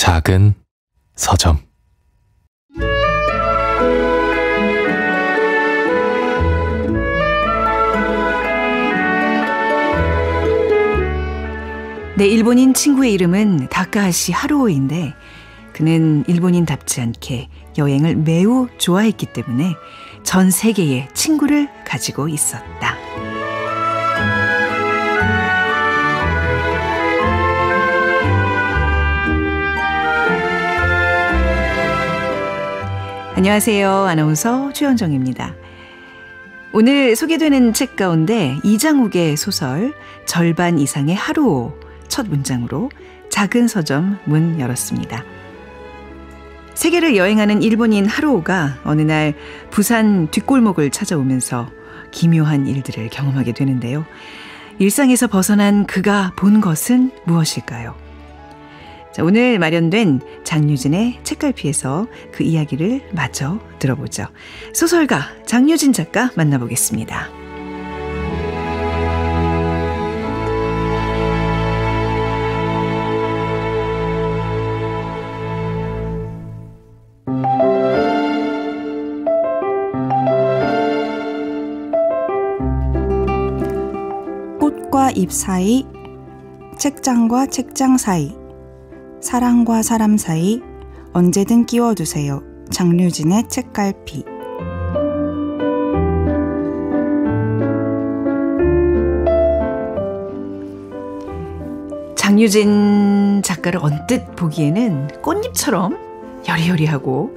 작은 서점. 내 일본인 친구의 이름은 다카하시 하루오인데 그는 일본인답지 않게 여행을 매우 좋아했기 때문에 전 세계에 친구를 가지고 있었다. 안녕하세요. 아나운서 최현정입니다. 오늘 소개되는 책 가운데 이장욱의 소설 절반 이상의 하루오 첫 문장으로 작은 서점 문 열었습니다. 세계를 여행하는 일본인 하루오가 어느 날 부산 뒷골목을 찾아오면서 기묘한 일들을 경험하게 되는데요. 일상에서 벗어난 그가 본 것은 무엇일까요? 자, 오늘 마련된 장유진의 책갈피에서 그 이야기를 마저 들어보죠. 소설가 장유진 작가 만나보겠습니다. 꽃과 잎 사이, 책장과 책장 사이, 사람과 사람 사이 언제든 끼워두세요. 장유진의 책갈피. 장유진 작가를 언뜻 보기에는 꽃잎처럼 여리여리하고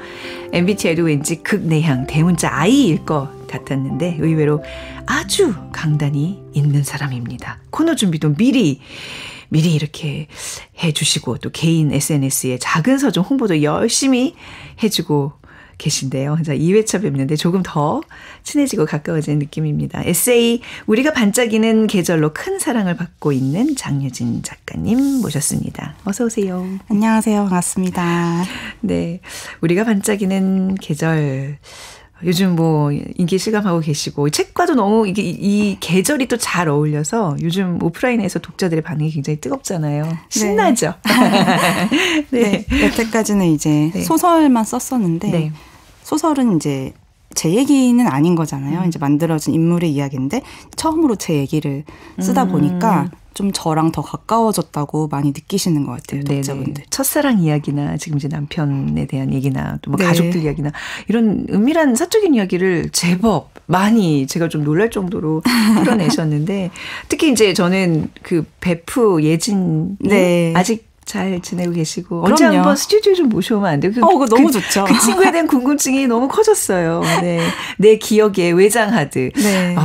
MBTI도 왠지 극내향 대문자 I일 것 같았는데 의외로 아주 강단이 있는 사람입니다. 코너 준비도 미리 이렇게 해주시고 또 개인 SNS에 작은 서점 홍보도 열심히 해주고 계신데요. 2회차 뵙는데 조금 더 친해지고 가까워지는 느낌입니다. 에세이 우리가 반짝이는 계절로 큰 사랑을 받고 있는 장유진 작가님 모셨습니다. 어서 오세요. 안녕하세요. 반갑습니다. 네, 우리가 반짝이는 계절. 요즘 뭐 인기 실감하고 계시고 책과도 너무 이 계절이 또 잘 어울려서 요즘 오프라인에서 독자들의 반응이 굉장히 뜨겁잖아요. 신나죠? 네. 여태까지는 이제 소설만 썼었는데 네. 소설은 이제 제 얘기는 아닌 거잖아요. 이제 만들어진 인물의 이야기인데 처음으로 제 얘기를 쓰다 보니까 좀 저랑 더 가까워졌다고 많이 느끼시는 것 같아요. 독자분들. 첫사랑 이야기나 지금 이제 남편에 대한 얘기나 또 뭐 가족들 이야기나 이런 은밀한 사적인 이야기를 제법 많이 제가 좀 놀랄 정도로 풀어내셨는데 특히 이제 저는 그 베프 예진 아직 잘 지내고 계시고 언제 한번 스튜디오 좀 모셔오면 안 돼요? 그거 너무 좋죠. 그 친구에 대한 궁금증이 너무 커졌어요. 네. 내 기억에 외장하듯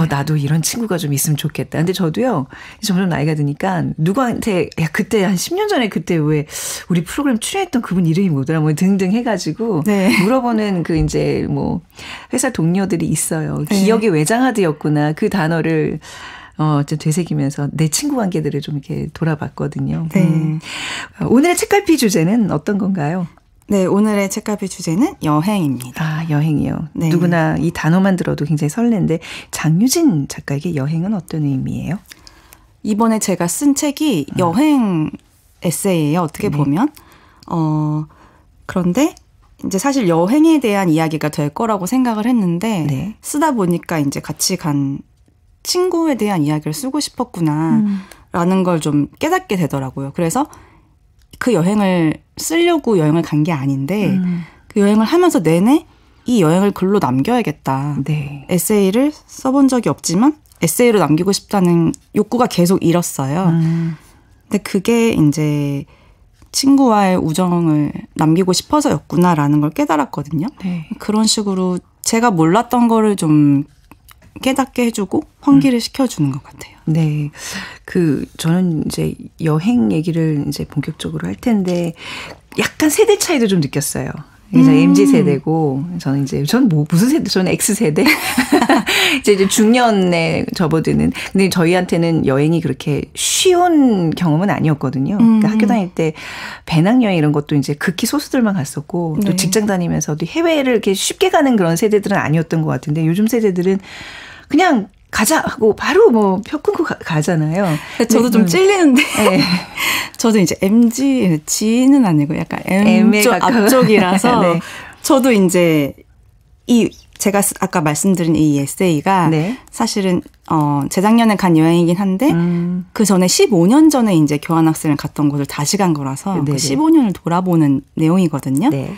나도 이런 친구가 좀 있으면 좋겠다. 근데 저도요 점점 나이가 드니까 누구한테 야 그때 한 10년 전에 그때 왜 우리 프로그램 출연했던 그분 이름이 뭐더라 뭐 등등 해가지고 물어보는 그 이제 뭐 회사 동료들이 있어요. 기억에 외장하드였구나 그 단어를 좀 되새기면서 내 친구 관계들을 좀 이렇게 돌아봤거든요. 오늘의 책갈피 주제는 어떤 건가요? 네, 오늘의 책갈피 주제는 여행입니다. 아, 여행이요. 네. 누구나 이 단어만 들어도 굉장히 설레는데 장유진 작가에게 여행은 어떤 의미예요? 이번에 제가 쓴 책이 여행 에세이예요. 어떻게 보면. 그런데 이제 사실 여행에 대한 이야기가 될 거라고 생각을 했는데 쓰다 보니까 이제 같이 간 친구에 대한 이야기를 쓰고 싶었구나라는 걸 좀 깨닫게 되더라고요. 그래서 그 여행을 쓰려고 여행을 간 게 아닌데 그 여행을 하면서 내내 이 여행을 글로 남겨야겠다. 에세이를 써본 적이 없지만 에세이로 남기고 싶다는 욕구가 계속 일었어요. 근데 그게 이제 친구와의 우정을 남기고 싶어서였구나라는 걸 깨달았거든요. 그런 식으로 제가 몰랐던 거를 좀 깨닫게 해주고 환기를 시켜주는 것 같아요. 네. 저는 이제 여행 얘기를 이제 본격적으로 할 텐데 약간 세대 차이도 좀 느꼈어요. 이제 MZ 세대고 저는 무슨 세대? 저는 X 세대. 이제 중년에 접어드는. 근데 저희한테는 여행이 그렇게 쉬운 경험은 아니었거든요. 그러니까 학교 다닐 때 배낭여행 이런 것도 이제 극히 소수들만 갔었고 또 직장 다니면서도 해외를 이렇게 쉽게 가는 그런 세대들은 아니었던 것 같은데 요즘 세대들은 그냥 가자 하고 바로 뭐 표 끊고 가잖아요. 저도 좀 찔리는데 네. 저도 이제 G는 아니고 약간 M쪽 앞쪽이라서 네. 저도 이제 제가 아까 말씀드린 이 에세이가 네. 사실은 재작년에 간 여행이긴 한데 그 전에 15년 전에 이제 교환학생을 갔던 곳을 다시 간 거라서 그 15년을 돌아보는 내용이거든요. 네.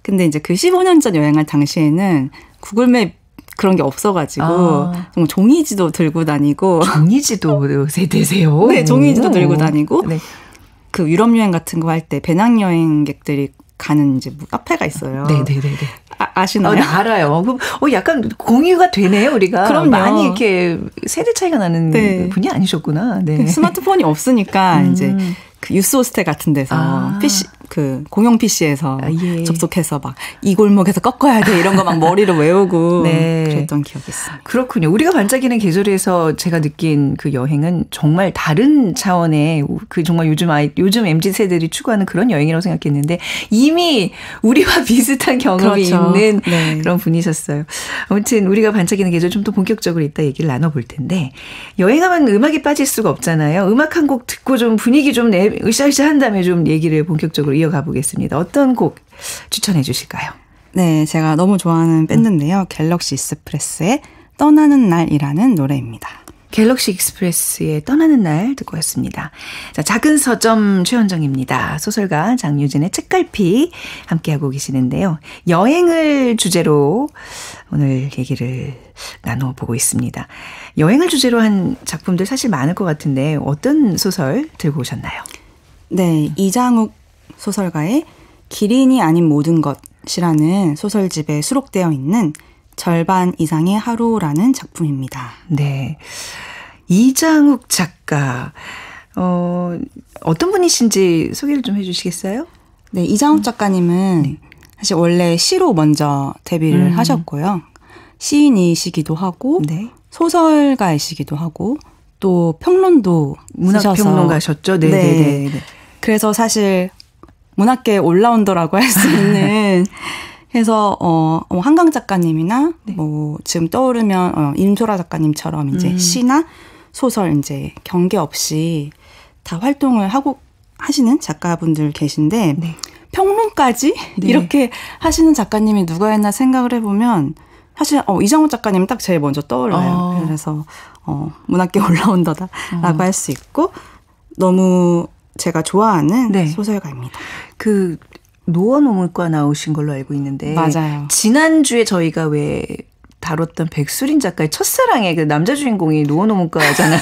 근데 이제 그 15년 전 여행할 당시에는 구글맵 그런 게 없어가지고 정말 종이지도 들고 다니고 종이지도 세대세요? 네, 종이지도 들고 다니고 네. 그 유럽 여행 같은 거 할 때 배낭여행객들이 가는 이제 카페가 있어요. 네네네. 아시나요? 알아요. 약간 공유가 되네요, 우리가. 그럼요. 많이 이렇게 세대 차이가 나는 네. 분이 아니셨구나. 네. 스마트폰이 없으니까 이제 그 유스 호스텔 같은 데서 PC 그 공용 PC에서 예. 접속해서 막 이 골목에서 꺾어야 돼 이런 거 막 머리로 외우고 네. 그랬던 기억이 있습니다. 그렇군요. 우리가 반짝이는 계절에서 제가 느낀 그 여행은 정말 다른 차원의 그 정말 요즘 MZ 세대들이 추구하는 그런 여행이라고 생각했는데 이미 우리와 비슷한 경험이 그렇죠. 있는 네. 그런 분이셨어요. 아무튼 우리가 반짝이는 계절 좀 더 본격적으로 이따 얘기를 나눠볼 텐데 여행하면 음악이 빠질 수가 없잖아요. 음악 한 곡 듣고 좀 분위기 좀 으쌰으쌰 한 다음에 좀 얘기를 본격적으로 이어가 보겠습니다. 어떤 곡 추천해 주실까요? 네, 제가 너무 좋아하는 밴드인데요. 갤럭시 익스프레스의 떠나는 날이라는 노래입니다. 갤럭시 익스프레스의 떠나는 날 듣고 왔습니다. 자, 작은 서점 최현정입니다. 소설가 장유진의 책갈피 함께하고 계시는데요. 여행을 주제로 오늘 얘기를 나눠보고 있습니다. 여행을 주제로 한 작품들 사실 많을 것 같은데 어떤 소설 들고 오셨나요? 네, 이장욱 소설가의 기린이 아닌 모든 것이라는 소설집에 수록되어 있는 절반 이상의 하루라는 작품입니다. 네, 이장욱 작가 어떤 분이신지 소개를 좀 해주시겠어요? 네, 이장욱 작가님은 네. 사실 원래 시로 먼저 데뷔를 하셨고요. 시인이시기도 하고 네. 소설가이시기도 하고 또 평론도 문학평론가셨죠? 네, 네. 네, 네. 그래서 사실 문학계 올라운더라고 할 수 있는 그래서 한강 작가님이나 네. 뭐 지금 떠오르면 임소라 작가님처럼 이제 시나 소설 이제 경계 없이 다 활동을 하고 하시는 작가분들 계신데 네. 평론까지 네. 이렇게 하시는 작가님이 누가 있나 생각을 해보면 사실 이장욱 작가님은 딱 제일 먼저 떠올라요. 그래서 문학계 올라운더다라고 할 수 있고 너무 제가 좋아하는 네. 소설가입니다. 그 노원오물과 나오신 걸로 알고 있는데 맞아요. 지난주에 저희가 왜 다뤘던 백수린 작가의 첫사랑의 그 남자 주인공이 노원오물과잖아요.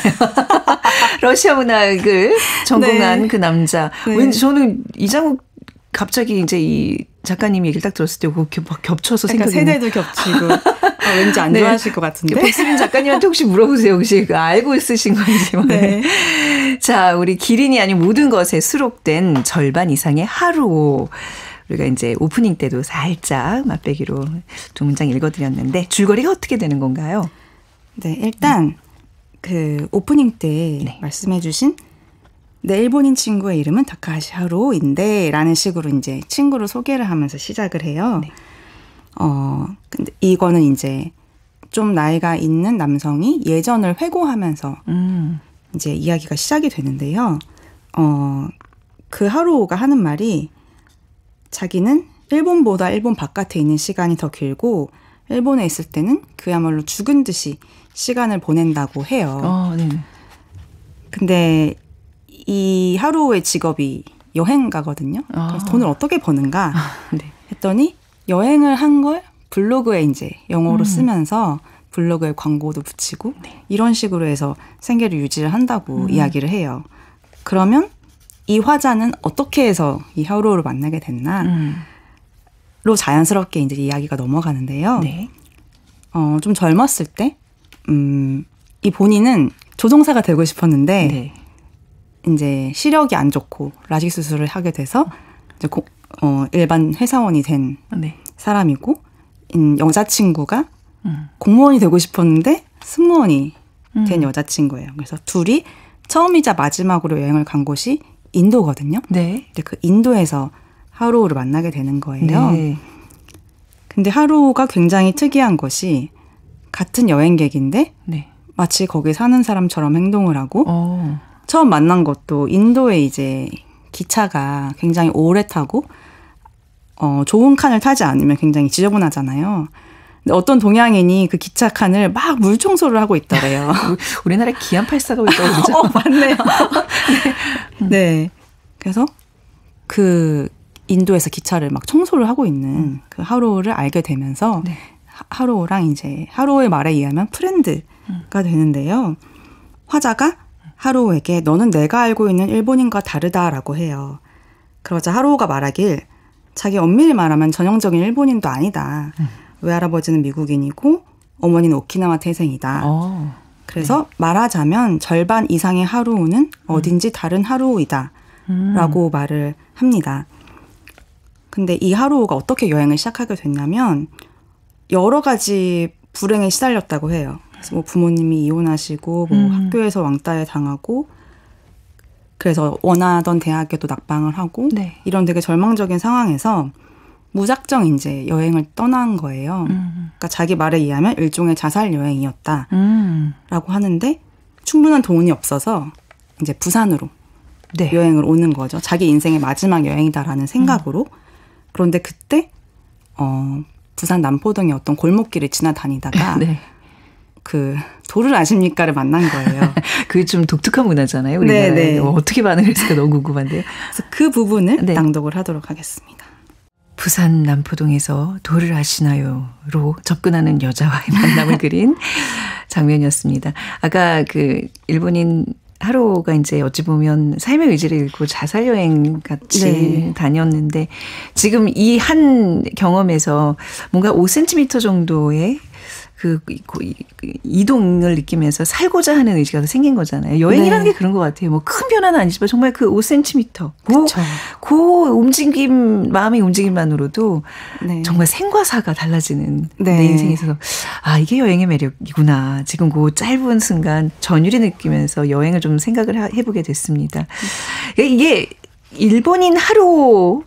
러시아 문학을 전공한 네. 그 남자. 네. 왠지 저는 이장욱 갑자기 이제 이 작가님 얘기를 딱 들었을 때 겹쳐서 그러니까 세대도 겹치고 왠지 안 좋아하실 것 같은데. 백수린 작가님한테 혹시 물어보세요. 혹시 알고 있으신 건지. 네. 자, 우리 기린이 아닌 모든 것에 수록된 절반 이상의 하루. 우리가 이제 오프닝 때도 살짝 맛배기로 두 문장 읽어드렸는데 줄거리가 어떻게 되는 건가요? 네, 일단 그 오프닝 때 네. 말씀해 주신 내 일본인 친구의 이름은 다카하시 하루인데 라는 식으로 이제 친구를 소개를 하면서 시작을 해요. 네. 근데 이거는 이제 좀 나이가 있는 남성이 예전을 회고하면서 이제 이야기가 시작이 되는데요. 그 하루가 하는 말이 자기는 일본보다 일본 바깥에 있는 시간이 더 길고 일본에 있을 때는 그야말로 죽은 듯이 시간을 보낸다고 해요. 네. 근데 이 하루의 직업이 여행가거든요. 그래서 돈을 어떻게 버는가 네. 했더니 여행을 한 걸 블로그에 이제 영어로 쓰면서 블로그에 광고도 붙이고 네. 이런 식으로 해서 생계를 유지를 한다고 이야기를 해요. 그러면 이 화자는 어떻게 해서 이 하루를 만나게 됐나로 자연스럽게 이제 이야기가 넘어가는데요. 네. 좀 젊었을 때, 이 본인은 조종사가 되고 싶었는데, 네. 이제 시력이 안 좋고 라식 수술을 하게 돼서 이제 일반 회사원이 된 네. 사람이고, 여자친구가 공무원이 되고 싶었는데 승무원이 된 여자친구예요. 그래서 둘이 처음이자 마지막으로 여행을 간 곳이 인도거든요. 네. 근데 그 인도에서 하루를 만나게 되는 거예요. 네. 근데 하루가 굉장히 특이한 것이 같은 여행객인데 네. 마치 거기 사는 사람처럼 행동을 하고 처음 만난 것도 인도에 이제 기차가 굉장히 오래 타고 좋은 칸을 타지 않으면 굉장히 지저분하잖아요. 근데 어떤 동양인이 그 기차 칸을 막 물 청소를 하고 있더래요. 우리나라 기안84가 있다고 그러죠? 맞네요. 네. 그래서 그 인도에서 기차를 막 청소를 하고 있는 그 하루오를 알게 되면서 네. 하루오랑 이제 하루오의 말에 의하면 프렌드가 되는데요. 화자가 하루오에게 너는 내가 알고 있는 일본인과 다르다라고 해요. 그러자 하루오가 말하길 자기 엄밀히 말하면 전형적인 일본인도 아니다. 외할아버지는 미국인이고 어머니는 오키나와 태생이다. 그래서 네. 말하자면 절반 이상의 하루오는 어딘지 다른 하루오이다. 라고 말을 합니다. 근데 이 하루오가 어떻게 여행을 시작하게 됐냐면 여러 가지 불행에 시달렸다고 해요. 그래서 뭐 부모님이 이혼하시고 뭐 학교에서 왕따에 당하고 그래서 원하던 대학에도 낙방을 하고 네. 이런 되게 절망적인 상황에서 무작정 이제 여행을 떠난 거예요. 그러니까 자기 말에 의하면 일종의 자살 여행이었다라고 하는데 충분한 돈이 없어서 이제 부산으로 네. 여행을 오는 거죠. 자기 인생의 마지막 여행이다라는 생각으로. 그런데 그때 부산 남포동의 어떤 골목길을 지나다니다가 네. 그 도를 아십니까를 만난 거예요. 그게 좀 독특한 문화잖아요. 우리나라에. 네네. 어떻게 반응했을까 너무 궁금한데요. 그래서 그 부분을 네. 낭독을 하도록 하겠습니다. 부산 남포동에서 도를 아시나요로 접근하는 여자와의 만남을 그린 장면이었습니다. 아까 그 일본인 하루가 이제 어찌 보면 삶의 의지를 잃고 자살 여행 같이 네. 다녔는데 지금 이 한 경험에서 뭔가 5cm 정도의 그 이동을 느끼면서 살고자 하는 의지가 더 생긴 거잖아요. 여행이라는 네. 게 그런 것 같아요. 뭐 큰 변화는 아니지만 정말 그 5cm. 그 움직임, 마음의 움직임만으로도 네. 정말 생과 사가 달라지는 네. 내 인생에 있어서 아, 이게 여행의 매력이구나. 지금 그 짧은 순간 전율이 느끼면서 여행을 좀 생각을 해보게 됐습니다. 이게 일본인 하루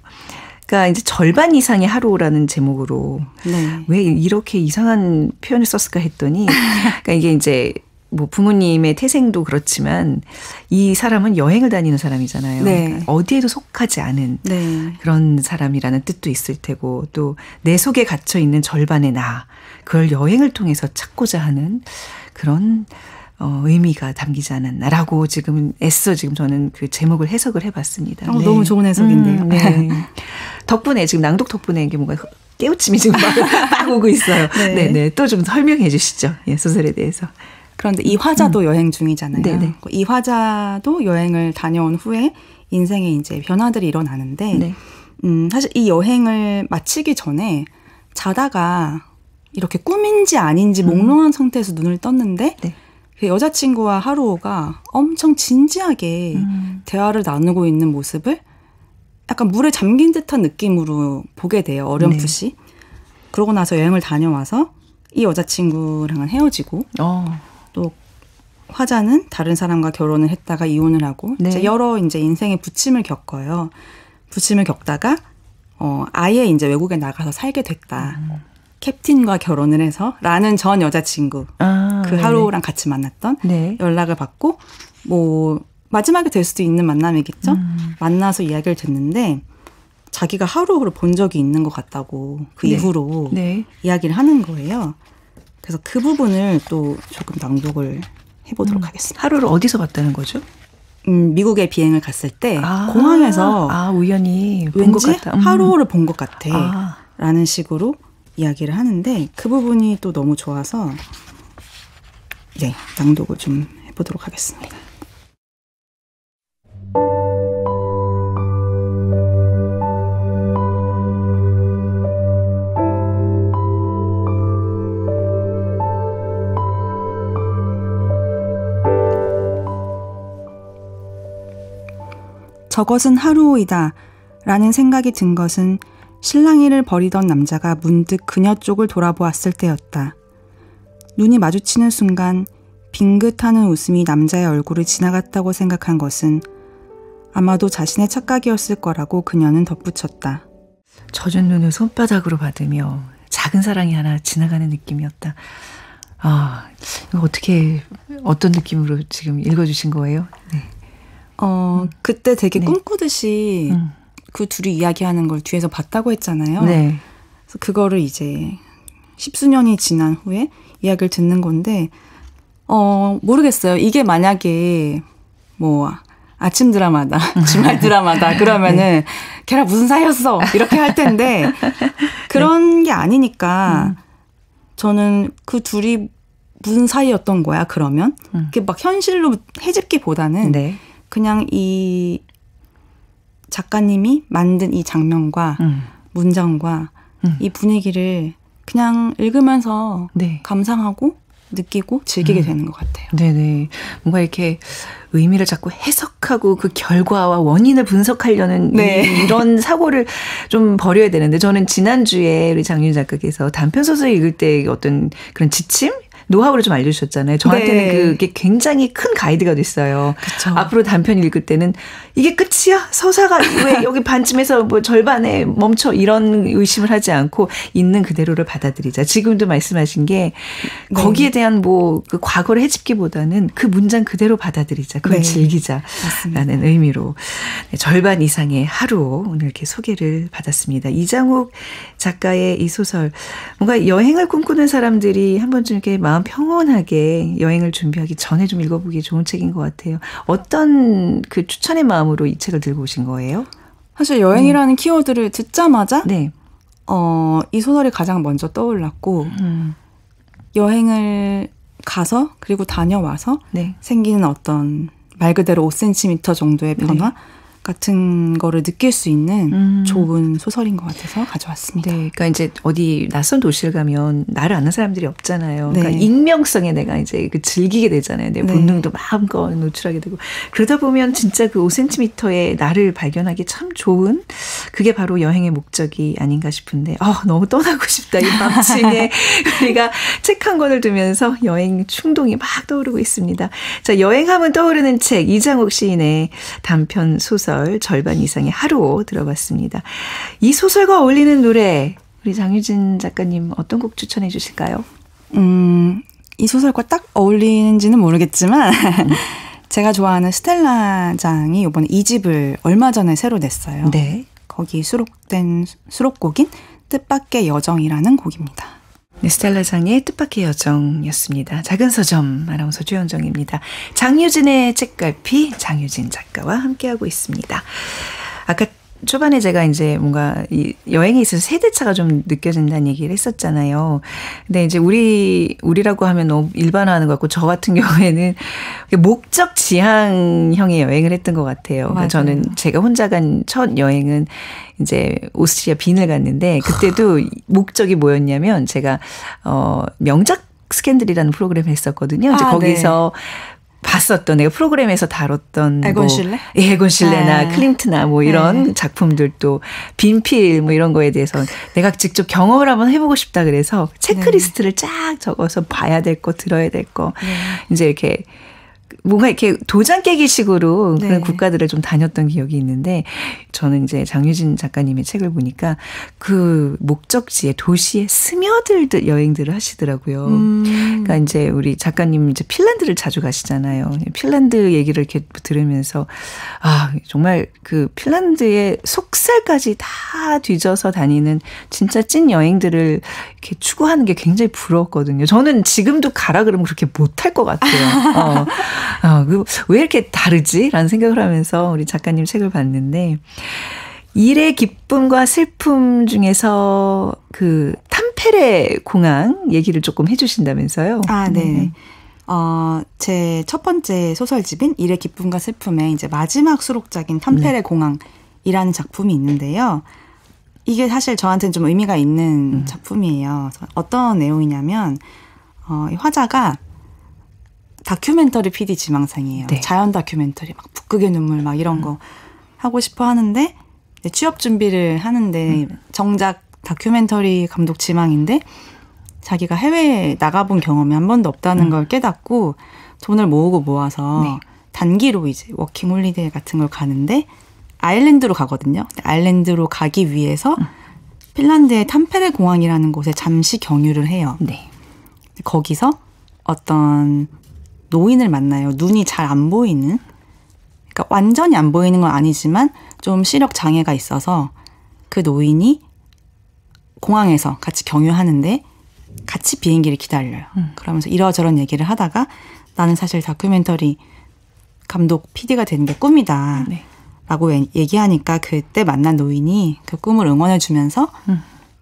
그러니까 이제 절반 이상의 하루라는 제목으로 네. 왜 이렇게 이상한 표현을 썼을까 했더니 그러니까 이게 이제 뭐 부모님의 태생도 그렇지만 이 사람은 여행을 다니는 사람이잖아요. 네. 그러니까 어디에도 속하지 않은 네. 그런 사람이라는 뜻도 있을 테고 또 내 속에 갇혀 있는 절반의 나 그걸 여행을 통해서 찾고자 하는 그런 의미가 담기지 않았나라고 지금 애써 지금 저는 그 제목을 해석을 해봤습니다. 네. 너무 좋은 해석인데요. 네. 덕분에 지금 낭독 덕분에 이게 뭔가 깨우침이 지금 막 오고 있어요. 네. 네네. 또 좀 설명해 주시죠. 예, 소설에 대해서. 그런데 이 화자도 여행 중이잖아요. 네네. 이 화자도 여행을 다녀온 후에 인생에 이제 변화들이 일어나는데 네. 사실 이 여행을 마치기 전에 자다가 이렇게 꿈인지 아닌지 몽롱한 상태에서 눈을 떴는데 네. 그 여자친구와 하루오가 엄청 진지하게 대화를 나누고 있는 모습을 약간 물에 잠긴 듯한 느낌으로 보게 돼요. 어렴풋이. 네. 그러고 나서 여행을 다녀와서 이 여자친구랑은 헤어지고 또 화자는 다른 사람과 결혼을 했다가 이혼을 하고 네. 이제 여러 이제 인생의 부침을 겪어요. 부침을 겪다가 아예 이제 외국에 나가서 살게 됐다. 캡틴과 결혼을 해서 라는 전 여자친구 그 하루랑 같이 만났던 네. 연락을 받고 뭐 마지막에 될 수도 있는 만남이겠죠. 만나서 이야기를 듣는데 자기가 하루를 본 적이 있는 것 같다고 그 네. 이후로 네. 이야기를 하는 거예요. 그래서 그 부분을 또 조금 낭독을 해보도록 하겠습니다. 하루를 어디서 봤다는 거죠? 미국에 비행을 갔을 때 공항에서 우연히 본 것 같다. 하루를 본 것 같아 라는 식으로 이야기를 하는데 그 부분이 또 너무 좋아서 네, 낭독을 좀 해보도록 하겠습니다. 저것은 하루오이다 라는 생각이 든 것은 실랑이를 벌이던 남자가 문득 그녀 쪽을 돌아보았을 때였다. 눈이 마주치는 순간 빙긋하는 웃음이 남자의 얼굴을 지나갔다고 생각한 것은 아마도 자신의 착각이었을 거라고 그녀는 덧붙였다. 젖은 눈을 손바닥으로 받으며 작은 사랑이 하나 지나가는 느낌이었다. 이거 어떤 느낌으로 지금 읽어주신 거예요? 네. 그때 되게 꿈꾸듯이 그 둘이 이야기하는 걸 뒤에서 봤다고 했잖아요. 네. 그래서 그거를 이제 10수년이 지난 후에 이야기를 듣는 건데, 모르겠어요. 이게 만약에 뭐 아침 드라마다, 주말 드라마다 그러면은 네. 걔랑 무슨 사이였어? 이렇게 할 텐데 그런 게 아니니까 저는 그 둘이 무슨 사이였던 거야, 그러면? 그게 막 현실로 해집기보다는 네. 그냥 이 작가님이 만든 이 장면과 문장과 이 분위기를 그냥 읽으면서 네. 감상하고 느끼고 즐기게 되는 것 같아요. 네네. 뭔가 이렇게 의미를 자꾸 해석하고 그 결과와 원인을 분석하려는 네. 이런 사고를 좀 버려야 되는데, 저는 지난주에 우리 장윤 작가께서 단편소설 읽을 때 어떤 그런 지침? 노하우를 좀 알려주셨잖아요. 저한테는 네. 그게 굉장히 큰 가이드가 됐어요. 그쵸. 앞으로 단편 읽을 때는 이게 끝이야? 서사가 왜 여기 반쯤에서 뭐 절반에 멈춰? 이런 의심을 하지 않고 있는 그대로를 받아들이자. 지금도 말씀하신 게 네. 거기에 대한 뭐 그 과거를 해집기보다는 그 문장 그대로 받아들이자. 그걸 네. 즐기자라는 의미로 절반 이상의 하루 오늘 이렇게 소개를 받았습니다. 이장욱 작가의 이 소설, 뭔가 여행을 꿈꾸는 사람들이 한 번쯤 이렇게 마음 평온하게 여행을 준비하기 전에 좀 읽어보기 좋은 책인 것 같아요. 어떤 그 추천의 마음으로 이 책을 들고 오신 거예요? 사실 여행이라는 키워드를 듣자마자 네. 이 소설이 가장 먼저 떠올랐고 여행을 가서 그리고 다녀와서 네. 생기는 어떤 말 그대로 5cm 정도의 변화 같은 거를 느낄 수 있는 좋은 소설인 것 같아서 가져왔습니다. 네, 그러니까 이제 어디 낯선 도시를 가면 나를 아는 사람들이 없잖아요. 네. 그러니까 익명성에 내가 이제 그 즐기게 되잖아요. 내 본능도 마음껏 노출하게 되고, 그러다 보면 진짜 그 5cm의 나를 발견하기 참 좋은, 그게 바로 여행의 목적이 아닌가 싶은데, 너무 떠나고 싶다. 이 밤중에 우리가 책 한 권을 두면서 여행 충동이 막 떠오르고 있습니다. 자, 여행하면 떠오르는 책, 이장욱 시인의 단편 소설 절반 이상의 하루 들어봤습니다. 이 소설과 어울리는 노래, 우리 장유진 작가님 어떤 곡 추천해 주실까요? 이 소설과 딱 어울리는지는 모르겠지만 제가 좋아하는 스텔라장이 이번에 2집을 얼마 전에 새로 냈어요. 네. 거기 수록된 수록곡인 뜻밖의 여정이라는 곡입니다. 네, 스텔라장의 뜻밖의 여정이었습니다. 작은 서점 아나운서 최현정입니다. 장유진의 책갈피, 장유진 작가와 함께하고 있습니다. 아까 초반에 제가 이제 뭔가 이 여행에 있어서 세대차가 좀 느껴진다는 얘기를 했었잖아요. 근데 이제 우리라고 하면 너무 일반화하는 것 같고, 저 같은 경우에는 목적 지향형의 여행을 했던 것 같아요. 그러니까 저는 제가 혼자 간 첫 여행은 이제 오스트리아 빈을 갔는데, 그때도 목적이 뭐였냐면 제가 명작 스캔들이라는 프로그램을 했었거든요. 이제 거기서 봤었던, 내가 프로그램에서 다뤘던 에곤 실레? 에곤 실레나 클림트나 뭐 이런 작품들도 빈필 뭐 이런 거에 대해서 내가 직접 경험을 한번 해보고 싶다 그래서 체크리스트를 쫙 적어서 봐야 될 거, 들어야 될 거, 이제 이렇게 뭔가 이렇게 도장 깨기식으로 그런 국가들을 좀 다녔던 기억이 있는데, 저는 이제 장유진 작가님의 책을 보니까 그 목적지에 도시에 스며들 여행들을 하시더라고요. 그러니까 이제 우리 작가님 이제 핀란드를 자주 가시잖아요. 핀란드 얘기를 이렇게 들으면서 정말 그 핀란드의 속살까지 다 뒤져서 다니는 진짜 찐 여행들을 이렇게 추구하는 게 굉장히 부러웠거든요. 저는 지금도 가라 그러면 그렇게 못할 것 같아요. 왜 이렇게 다르지? 라는 생각을 하면서 우리 작가님 책을 봤는데, 일의 기쁨과 슬픔 중에서 그 탐페레 공항 얘기를 조금 해주신다면서요? 네. 제 첫 번째 소설집인 일의 기쁨과 슬픔의 이제 마지막 수록작인 탐페레 공항이라는 작품이 있는데요. 이게 사실 저한테는 좀 의미가 있는 작품이에요. 어떤 내용이냐면, 이 화자가 다큐멘터리 PD 지망생이에요. 네. 자연 다큐멘터리, 막 북극의 눈물 막 이런 거 하고 싶어 하는데, 취업 준비를 하는데 정작 다큐멘터리 감독 지망인데 자기가 해외에 나가본 경험이 한 번도 없다는 걸 깨닫고 돈을 모아서 단기로 이제 워킹 홀리데이 같은 걸 가는데 아일랜드로 가거든요. 아일랜드로 가기 위해서 핀란드의 탐페레 공항이라는 곳에 잠시 경유를 해요. 거기서 어떤 노인을 만나요. 눈이 잘 안 보이는, 그러니까 완전히 안 보이는 건 아니지만 좀 시력 장애가 있어서 그 노인이 공항에서 같이 경유하는데 같이 비행기를 기다려요. 그러면서 이러저런 얘기를 하다가 나는 사실 다큐멘터리 감독 PD가 되는 게 꿈이다. 네. 라고 얘기하니까 그때 만난 노인이 그 꿈을 응원해 주면서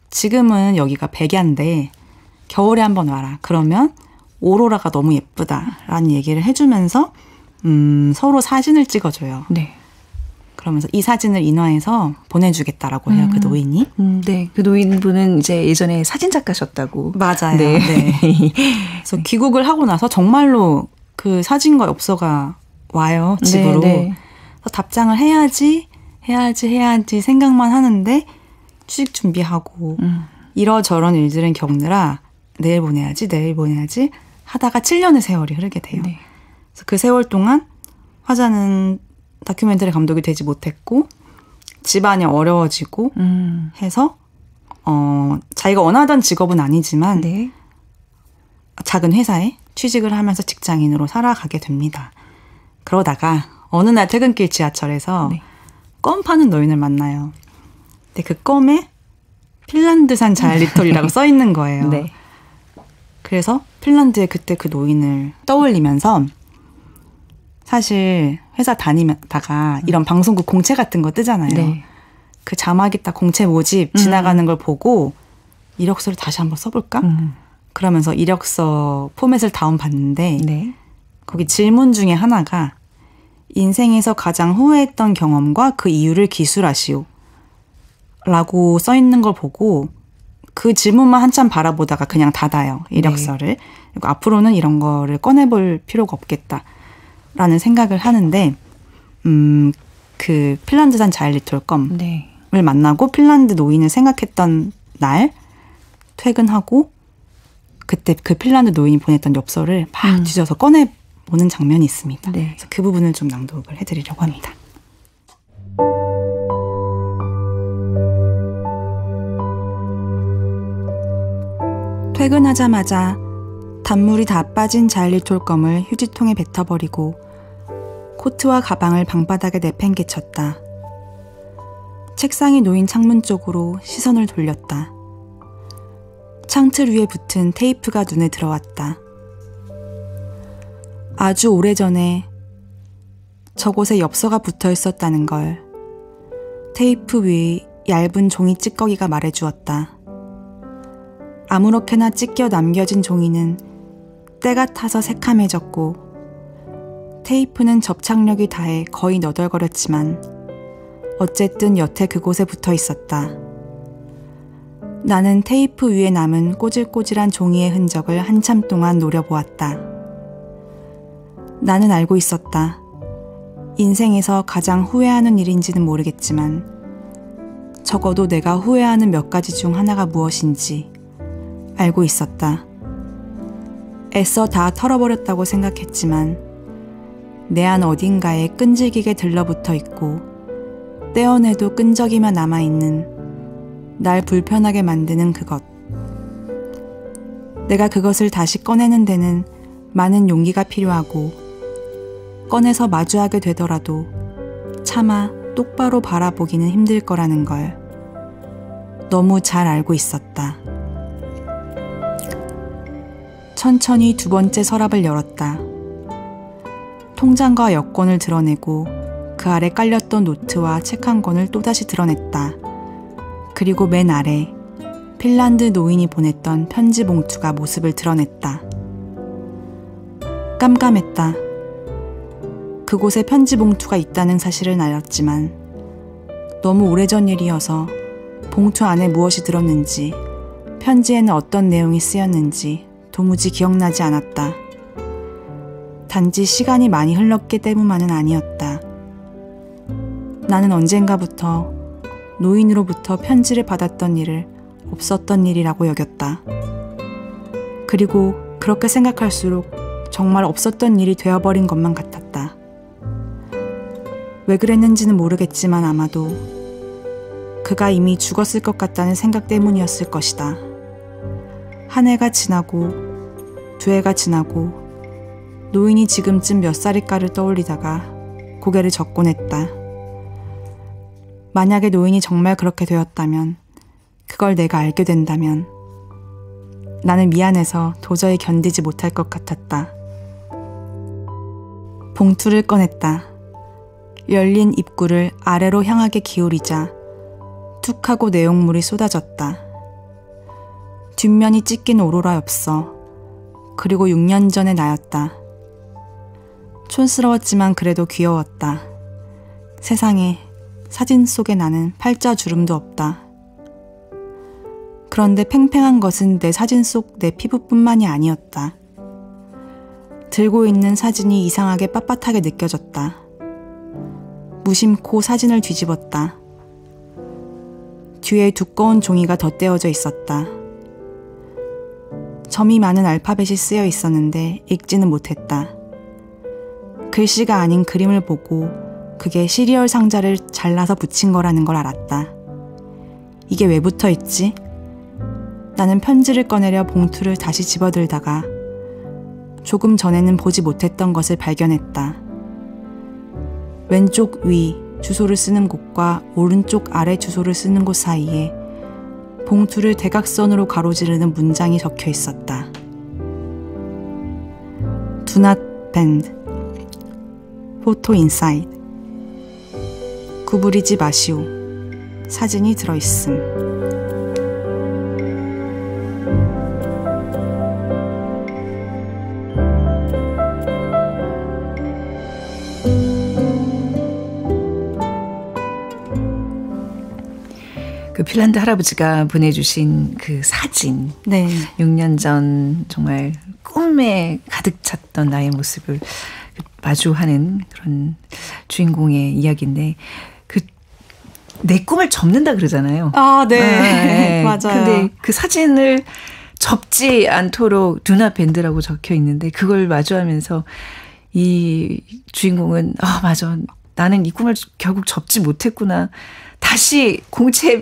지금은 여기가 백야인데 겨울에 한번 와라. 그러면 오로라가 너무 예쁘다라는 얘기를 해주면서 서로 사진을 찍어줘요. 네. 그러면서 이 사진을 인화해서 보내주겠다라고 해요. 그 노인이. 네. 그 노인분은 이제 예전에 사진작가셨다고. 맞아요. 네. 네. 그래서 귀국을 하고 나서 정말로 그 사진과 엽서가 와요. 집으로. 네, 네. 그래서 답장을 해야지 생각만 하는데 취직 준비하고 이러저런 일들은 겪느라 내일 보내야지 하다가 7년의 세월이 흐르게 돼요. 네. 그래서 그 세월 동안 화자는 다큐멘터리 감독이 되지 못했고 집안이 어려워지고 해서 자기가 원하던 직업은 아니지만 네. 작은 회사에 취직을 하면서 직장인으로 살아가게 됩니다. 그러다가 어느 날 퇴근길 지하철에서 네. 껌 파는 노인을 만나요. 근데 그 껌에 핀란드산 자일리톨이라고 써 있는 거예요. 네. 그래서 핀란드에 그때 그 노인을 떠올리면서 사실 회사 다니다가 이런 방송국 공채 같은 거 뜨잖아요. 네. 그 자막이 딱 공채 모집 지나가는 걸 보고 이력서를 다시 한번 써볼까? 그러면서 이력서 포맷을 다운받는데 네. 거기 질문 중에 하나가 인생에서 가장 후회했던 경험과 그 이유를 기술하시오 라고 써 있는 걸 보고 그 질문만 한참 바라보다가 그냥 닫아요. 이력서를. 네. 그리고 앞으로는 이런 거를 꺼내볼 필요가 없겠다라는 생각을 하는데 그 핀란드산 자일리톨 껌을 네. 만나고 핀란드 노인을 생각했던 날 퇴근하고 그때 그 핀란드 노인이 보냈던 엽서를 막 뒤져서 꺼내보는 장면이 있습니다. 네. 그래서 그 부분을 좀 낭독을 해드리려고 합니다. 퇴근하자마자 단물이 다 빠진 자일리톨 껌을 휴지통에 뱉어버리고 코트와 가방을 방바닥에 내팽개쳤다. 책상이 놓인 창문 쪽으로 시선을 돌렸다. 창틀 위에 붙은 테이프가 눈에 들어왔다. 아주 오래전에 저곳에 엽서가 붙어 있었다는 걸 테이프 위의 얇은 종이 찌꺼기가 말해주었다. 아무렇게나 찢겨 남겨진 종이는 때가 타서 새카매졌고 테이프는 접착력이 다해 거의 너덜거렸지만 어쨌든 여태 그곳에 붙어 있었다. 나는 테이프 위에 남은 꼬질꼬질한 종이의 흔적을 한참 동안 노려보았다. 나는 알고 있었다. 인생에서 가장 후회하는 일인지는 모르겠지만 적어도 내가 후회하는 몇 가지 중 하나가 무엇인지 알고 있었다. 애써 다 털어버렸다고 생각했지만 내 안 어딘가에 끈질기게 들러붙어 있고 떼어내도 끈적이며 남아있는 날 불편하게 만드는 그것. 내가 그것을 다시 꺼내는 데는 많은 용기가 필요하고 꺼내서 마주하게 되더라도 차마 똑바로 바라보기는 힘들 거라는 걸 너무 잘 알고 있었다. 천천히 두 번째 서랍을 열었다. 통장과 여권을 드러내고 그 아래 깔렸던 노트와 책 한 권을 또다시 드러냈다. 그리고 맨 아래 핀란드 노인이 보냈던 편지 봉투가 모습을 드러냈다. 깜깜했다. 그곳에 편지 봉투가 있다는 사실은 알았지만 너무 오래전 일이어서 봉투 안에 무엇이 들었는지 편지에는 어떤 내용이 쓰였는지 도무지 기억나지 않았다. 단지 시간이 많이 흘렀기 때문만은 아니었다. 나는 언젠가부터 노인으로부터 편지를 받았던 일을 없었던 일이라고 여겼다. 그리고 그렇게 생각할수록 정말 없었던 일이 되어버린 것만 같았다. 왜 그랬는지는 모르겠지만 아마도 그가 이미 죽었을 것 같다는 생각 때문이었을 것이다. 한 해가 지나고 2해가 지나고 노인이 지금쯤 몇 살일까를 떠올리다가 고개를 젓곤 했다. 만약에 노인이 정말 그렇게 되었다면, 그걸 내가 알게 된다면 나는 미안해서 도저히 견디지 못할 것 같았다. 봉투를 꺼냈다. 열린 입구를 아래로 향하게 기울이자 툭 하고 내용물이 쏟아졌다. 뒷면이 찢긴 오로라엽서. 그리고 6년 전의 나였다. 촌스러웠지만 그래도 귀여웠다. 세상에 사진 속에 나는 팔자 주름도 없다. 그런데 팽팽한 것은 내 사진 속 내 피부뿐만이 아니었다. 들고 있는 사진이 이상하게 빳빳하게 느껴졌다. 무심코 사진을 뒤집었다. 뒤에 두꺼운 종이가 덧대어져 있었다. 점이 많은 알파벳이 쓰여 있었는데 읽지는 못했다. 글씨가 아닌 그림을 보고 그게 시리얼 상자를 잘라서 붙인 거라는 걸 알았다. 이게 왜 붙어 있지? 나는 편지를 꺼내려 봉투를 다시 집어들다가 조금 전에는 보지 못했던 것을 발견했다. 왼쪽 위 주소를 쓰는 곳과 오른쪽 아래 주소를 쓰는 곳 사이에 봉투를 대각선으로 가로지르는 문장이 적혀 있었다. Do not bend. Photo inside. 구부리지 마시오. 사진이 들어있음. 그 핀란드 할아버지가 보내주신 그 사진. 네. 6년 전 정말 꿈에 가득 찼던 나의 모습을 마주하는 그런 주인공의 이야기인데, 내 꿈을 접는다 그러잖아요. 아, 네. 맞아요. 근데 그 사진을 접지 않도록 Do not bend라고 적혀 있는데, 그걸 마주하면서 이 주인공은 맞아, 나는 이 꿈을 결국 접지 못했구나. 다시 공채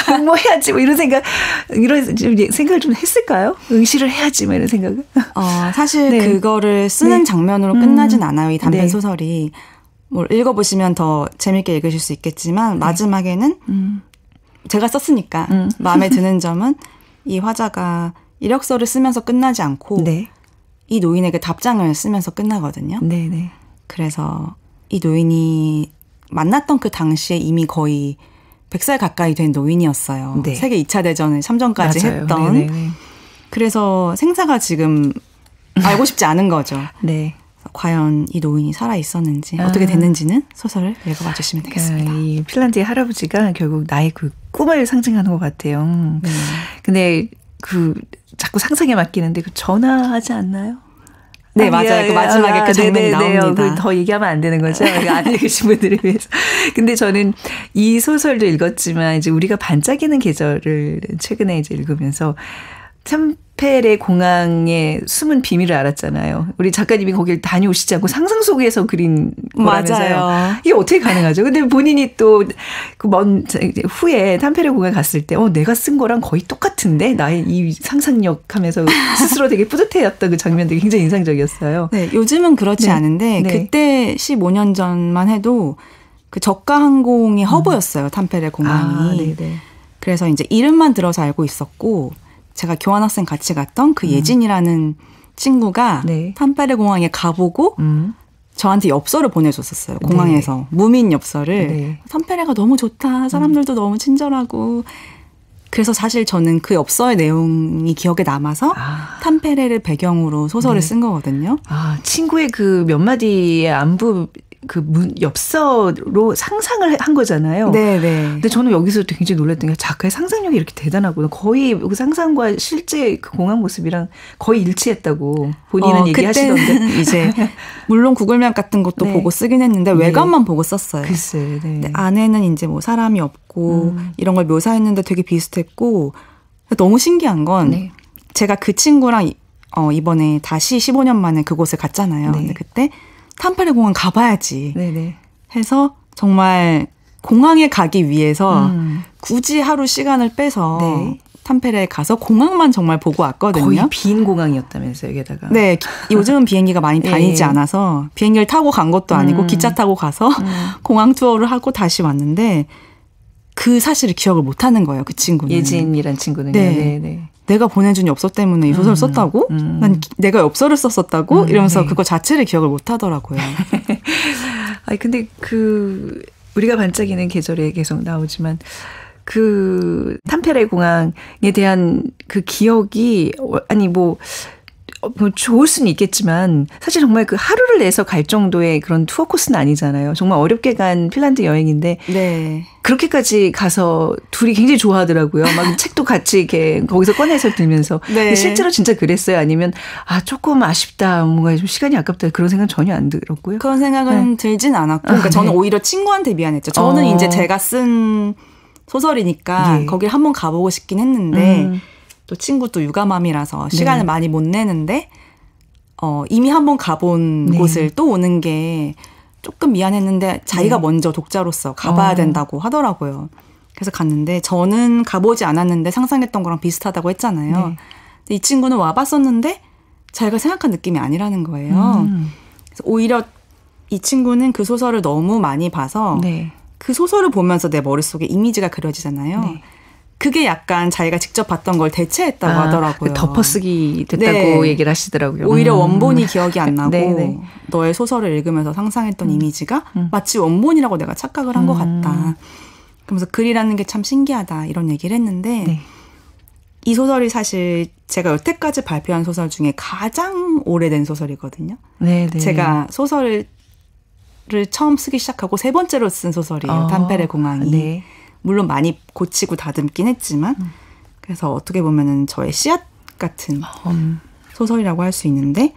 공모해야지 이런 생각을 좀 했을까요? 응시를 해야지 이런 생각을. 사실 네. 그거를 쓰는 장면으로 끝나진 않아요. 이 단편 네. 소설이. 뭐 읽어보시면 더 재밌게 읽으실 수 있겠지만 마지막에는 제가 썼으니까 마음에 드는 점은 이 화자가 이력서를 쓰면서 끝나지 않고 네. 이 노인에게 답장을 쓰면서 끝나거든요. 네네. 그래서 이 노인이 만났던 그 당시에 이미 거의 100살 가까이 된 노인이었어요. 네. 세계 2차 대전을 참전까지 맞아요. 했던. 네네. 그래서 생사가 지금 알고 싶지 않은 거죠. 네. 과연 이 노인이 살아있었는지 어떻게 됐는지는 소설을 읽어봐 주시면 되겠습니다. 이 핀란드의 할아버지가 결국 나의 그 꿈을 상징하는 것 같아요. 네. 근데 자꾸 상상에 맡기는데 전화하지 않나요? 네, 맞아요. 그 마지막에 그 장면이 나옵니다. 더 얘기하면 안 되는 거죠. 안 읽으신 분들을 위해서. 근데 저는 이 소설도 읽었지만 이제 우리가 반짝이는 계절을 최근에 이제 읽으면서 탐페레 공항의 숨은 비밀을 알았잖아요. 우리 작가님이 거길 다녀오시지 않고 상상 속에서 그린 거라면서요. 맞아요. 이게 어떻게 가능하죠? 근데 본인이 또 그 먼 후에 탐페레 공항에 갔을 때 내가 쓴 거랑 거의 똑같은데 나의 이 상상력 하면서 스스로 되게 뿌듯해했던 그 장면들이 굉장히 인상적이었어요. 네, 요즘은 그렇지 네. 않은데 네. 그때 15년 전만 해도 그 저가 항공의 허브였어요. 탐페레 공항이. 네네. 그래서 이제 이름만 들어서 알고 있었고 제가 교환학생 같이 갔던 그 예진이라는 친구가 네. 탐페레 공항에 가보고 저한테 엽서를 보내줬었어요. 공항에서. 네. 무민 엽서를. 네. 탐페레가 너무 좋다. 사람들도 너무 친절하고. 그래서 사실 저는 그 엽서의 내용이 기억에 남아서 탐페레를 배경으로 소설을 쓴 거거든요. 친구의 그 몇 마디의 안부 엽서로 상상을 한 거잖아요. 네네. 근데 저는 여기서 굉장히 놀랐던 게 작가의 상상력이 이렇게 대단하구나. 거의 그 상상과 실제 그 공항 모습이랑 거의 일치했다고 본인은 얘기하시던데. 이제 물론 구글맵 같은 것도 네. 보고 쓰긴 했는데 외관만 보고 썼어요. 글쎄. 네. 근데 안에는 이제 뭐 사람이 없고 이런 걸 묘사했는데 되게 비슷했고 너무 신기한 건 네. 제가 그 친구랑 이번에 다시 15년 만에 그곳에 갔잖아요. 네. 근데 그때 탐페레 공항 가봐야지 네네. 해서 정말 공항에 가기 위해서 굳이 하루 시간을 빼서 네. 탐페레에 가서 공항만 정말 보고 왔거든요. 거의 빈 공항이었다면서요, 여기다가. 네, 요즘은 비행기가 많이 다니지 않아서 비행기를 타고 간 것도 아니고 기차 타고 가서 공항 투어를 하고 다시 왔는데 그 사실을 기억을 못하는 거예요, 그 친구는. 예진이란 친구는요. 네. 네. 내가 보내준 엽서 때문에 이 소설을 썼다고? 난 내가 엽서를 썼었다고? 이러면서 네. 그거 자체를 기억을 못 하더라고요. 아니 근데 우리가 반짝이는 계절에 계속 나오지만 그 탐페레 공항에 대한 그 기억이 뭐 좋을 수는 있겠지만 사실 정말 그 하루를 내서 갈 정도의 그런 투어 코스는 아니잖아요. 정말 어렵게 간 핀란드 여행인데 네. 그렇게까지 가서 둘이 굉장히 좋아하더라고요. 막 책도 같이 이렇게 거기서 꺼내서 들면서. 네. 근데 실제로 진짜 그랬어요? 아니면 조금 아쉽다, 뭔가 좀 시간이 아깝다 그런 생각 전혀 안 들었고요. 그런 생각은 들진 않았고 그러니까 저는 오히려 친구한테 미안했죠. 저는 이제 제가 쓴 소설이니까 거길 한번 가보고 싶긴 했는데 또 친구도 육아맘이라서 시간을 많이 못 내는데 이미 한번 가본 곳을 또 오는 게 조금 미안했는데 자기가 먼저 독자로서 가봐야 된다고 하더라고요. 그래서 갔는데 저는 가보지 않았는데 상상했던 거랑 비슷하다고 했잖아요. 근데 이 친구는 와봤었는데 자기가 생각한 느낌이 아니라는 거예요. 그래서 오히려 이 친구는 그 소설을 너무 많이 봐서 그 소설을 보면서 내 머릿속에 이미지가 그려지잖아요. 그게 약간 자기가 직접 봤던 걸 대체했다고 하더라고요. 덮어쓰기 됐다고 얘기를 하시더라고요. 오히려 원본이 기억이 안 나고 너의 소설을 읽으면서 상상했던 이미지가 마치 원본이라고 내가 착각을 한 것 같다. 그러면서 글이라는 게 참 신기하다 이런 얘기를 했는데 이 소설이 사실 제가 여태까지 발표한 소설 중에 가장 오래된 소설이거든요. 제가 소설을 처음 쓰기 시작하고 3번째로 쓴 소설이에요. 탐페레 공항이. 물론 많이 고치고 다듬긴 했지만 그래서 어떻게 보면은 저의 씨앗 같은 소설이라고 할 수 있는데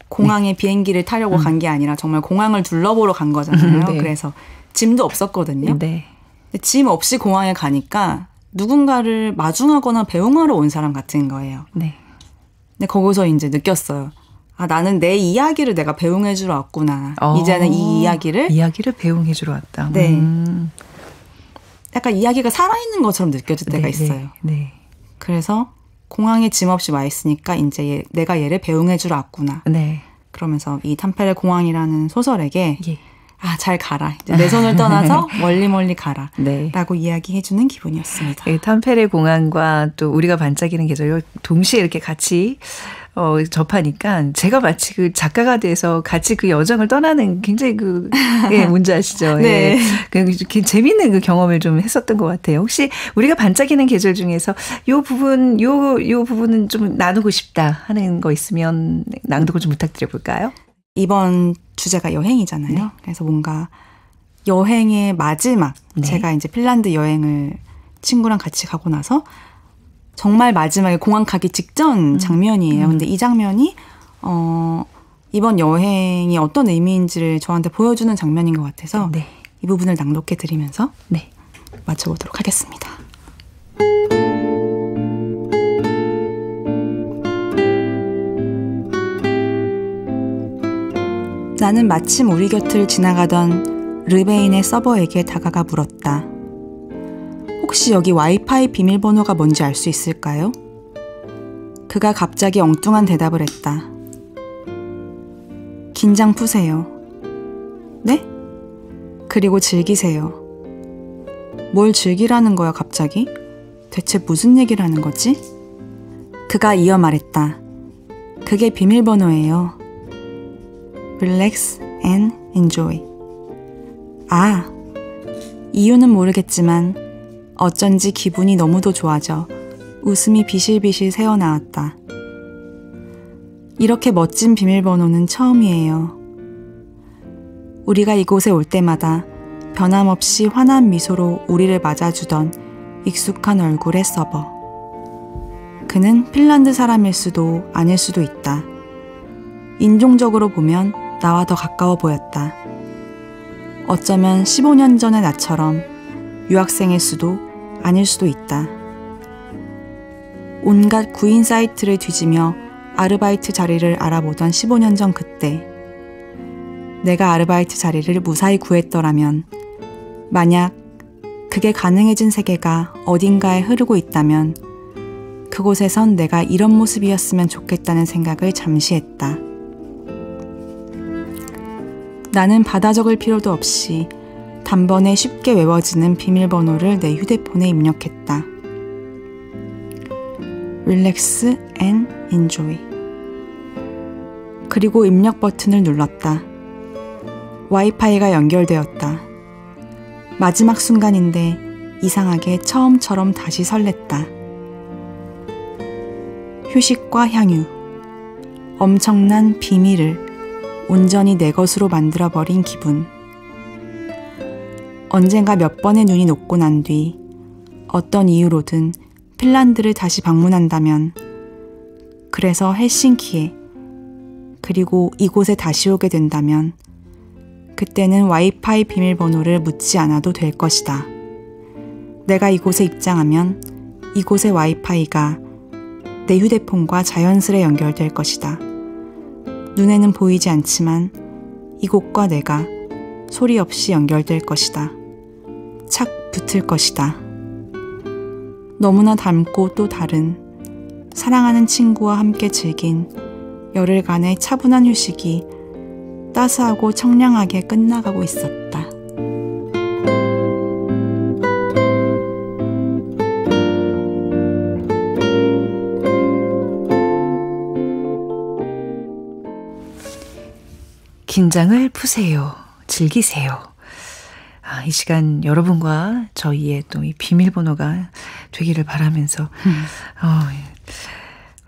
공항에 비행기를 타려고 간 게 아니라 정말 공항을 둘러보러 간 거잖아요. 그래서 짐도 없었거든요. 근데 짐 없이 공항에 가니까 누군가를 마중하거나 배웅하러 온 사람 같은 거예요. 근데 거기서 이제 느꼈어요. 나는 내 이야기를 내가 배웅해 주러 왔구나. 이제는 이 이야기를 배웅해 주러 왔다. 약간 이야기가 살아있는 것처럼 느껴질 때가 있어요. 그래서 공항에 짐 없이 와 있으니까 이제 내가 얘를 배웅해 주러 왔구나. 그러면서 이 탐페레 공항이라는 소설에게 잘 가라. 이제 내 손을 떠나서 멀리 가라. 라고 이야기해 주는 기분이었습니다. 탐페레 공항과 또 우리가 반짝이는 계절 동시에 이렇게 같이 접하니까 제가 마치 그 작가가 돼서 같이 그 여정을 떠나는 굉장히 뭔지 아시죠? 재미있는 그 경험을 좀 했었던 것 같아요. 혹시 우리가 반짝이는 계절 중에서 요 부분은 좀 나누고 싶다 하는 거 있으면 낭독을 좀 부탁드려 볼까요? 이번 주제가 여행이잖아요. 그래서 뭔가 여행의 마지막, 제가 이제 핀란드 여행을 친구랑 같이 가고 나서 정말 마지막에 공항 가기 직전 장면이에요. 근데 이 장면이 이번 여행이 어떤 의미인지를 저한테 보여주는 장면인 것 같아서 이 부분을 낭독해 드리면서 맞춰보도록 하겠습니다. 나는 마침 우리 곁을 지나가던 르베인의 서버에게 다가가 물었다. 혹시 여기 와이파이 비밀번호가 뭔지 알 수 있을까요? 그가 갑자기 엉뚱한 대답을 했다. 긴장 푸세요. 네? 그리고 즐기세요. 뭘 즐기라는 거야 갑자기? 대체 무슨 얘기를 하는 거지? 그가 이어 말했다. 그게 비밀번호예요. Relax and enjoy. 이유는 모르겠지만 어쩐지 기분이 너무도 좋아져 웃음이 비실비실 새어나왔다. 이렇게 멋진 비밀번호는 처음이에요. 우리가 이곳에 올 때마다 변함없이 환한 미소로 우리를 맞아주던 익숙한 얼굴의 서버. 그는 핀란드 사람일 수도 아닐 수도 있다. 인종적으로 보면 나와 더 가까워 보였다. 어쩌면 15년 전의 나처럼 유학생일 수도 아닐 수도 있다. 온갖 구인 사이트를 뒤지며 아르바이트 자리를 알아보던 15년 전 그때 내가 아르바이트 자리를 무사히 구했더라면 만약 그게 가능해진 세계가 어딘가에 흐르고 있다면 그곳에선 내가 이런 모습이었으면 좋겠다는 생각을 잠시 했다. 나는 받아 적을 필요도 없이 단번에 쉽게 외워지는 비밀번호를 내 휴대폰에 입력했다. Relax and enjoy. 그리고 입력 버튼을 눌렀다. 와이파이가 연결되었다. 마지막 순간인데 이상하게 처음처럼 다시 설렜다. 휴식과 향유, 엄청난 비밀을 온전히 내 것으로 만들어버린 기분. 언젠가 몇 번의 눈이 녹고 난 뒤 어떤 이유로든 핀란드를 다시 방문한다면, 그래서 헬싱키에, 그리고 이곳에 다시 오게 된다면 그때는 와이파이 비밀번호를 묻지 않아도 될 것이다. 내가 이곳에 입장하면 이곳의 와이파이가 내 휴대폰과 자연스레 연결될 것이다. 눈에는 보이지 않지만 이곳과 내가 소리 없이 연결될 것이다. 착 붙을 것이다. 너무나 닮고 또 다른 사랑하는 친구와 함께 즐긴 열흘간의 차분한 휴식이 따스하고 청량하게 끝나가고 있었다. 긴장을 푸세요. 즐기세요. 이 시간 여러분과 저희의 또 이 비밀번호가 되기를 바라면서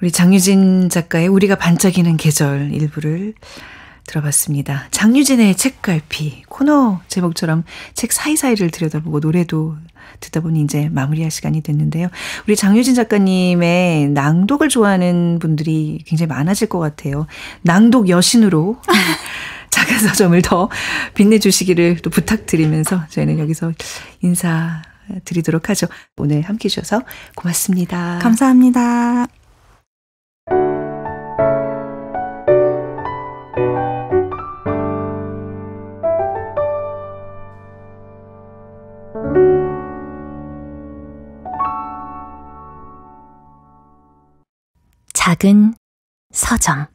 우리 장유진 작가의 우리가 반짝이는 계절 일부를 들어봤습니다. 장유진의 책갈피 코너 제목처럼 책 사이사이를 들여다보고 노래도 듣다 보니 이제 마무리할 시간이 됐는데요. 우리 장유진 작가님의 낭독을 좋아하는 분들이 굉장히 많아질 것 같아요. 낭독 여신으로 작은 서점을 더 빛내주시기를 또 부탁드리면서 저희는 여기서 인사드리도록 하죠. 오늘 함께해 주셔서 고맙습니다. 감사합니다. 작은 서점.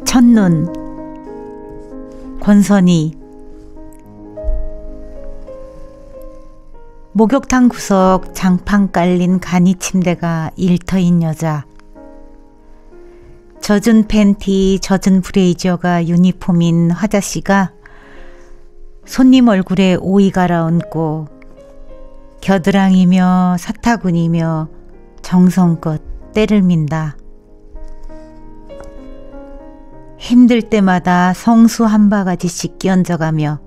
첫눈. 권선희. 목욕탕 구석 장판 깔린 간이 침대가 일터인 여자. 젖은 팬티, 젖은 브레이저가 유니폼인 화자씨가 손님 얼굴에 오이 갈아얹고 겨드랑이며 사타구니며 정성껏 때를 민다. 힘들 때마다 성수 한 바가지씩 끼얹어가며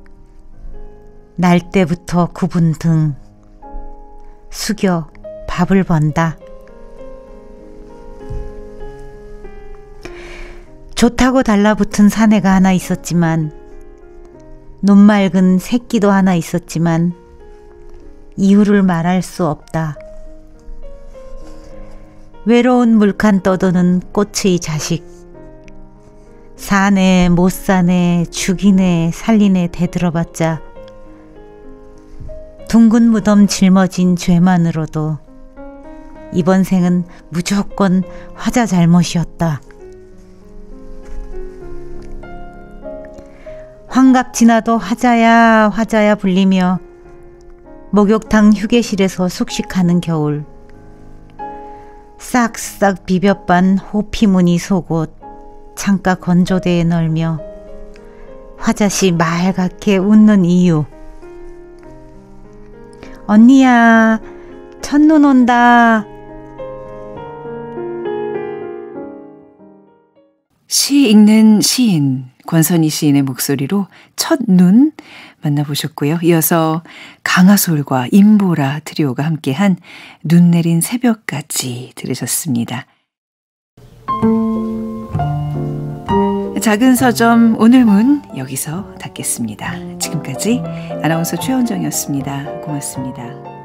날 때부터 굽은 등 숙여 밥을 번다. 좋다고 달라붙은 사내가 하나 있었지만, 눈 맑은 새끼도 하나 있었지만 이유를 말할 수 없다. 외로운 물칸 떠도는 꽃의 자식. 사네 못 사네 죽이네 살리네 대들어봤자 둥근 무덤 짊어진 죄만으로도 이번 생은 무조건 화자 잘못이었다. 환갑 지나도 화자야 화자야 불리며 목욕탕 휴게실에서 숙식하는 겨울. 싹싹 비벼빤 호피무늬 속옷 창가 건조대에 널며 화자씨 말갛게 웃는 이유. 언니야, 첫눈 온다. 시 읽는 시인 권선희 시인의 목소리로 첫눈 만나보셨고요. 이어서 강하솔과 임보라 트리오가 함께한 눈 내린 새벽까지 들으셨습니다. 작은 서점 오늘 문 여기서 닫겠습니다. 지금까지 아나운서 최원정이었습니다. 고맙습니다.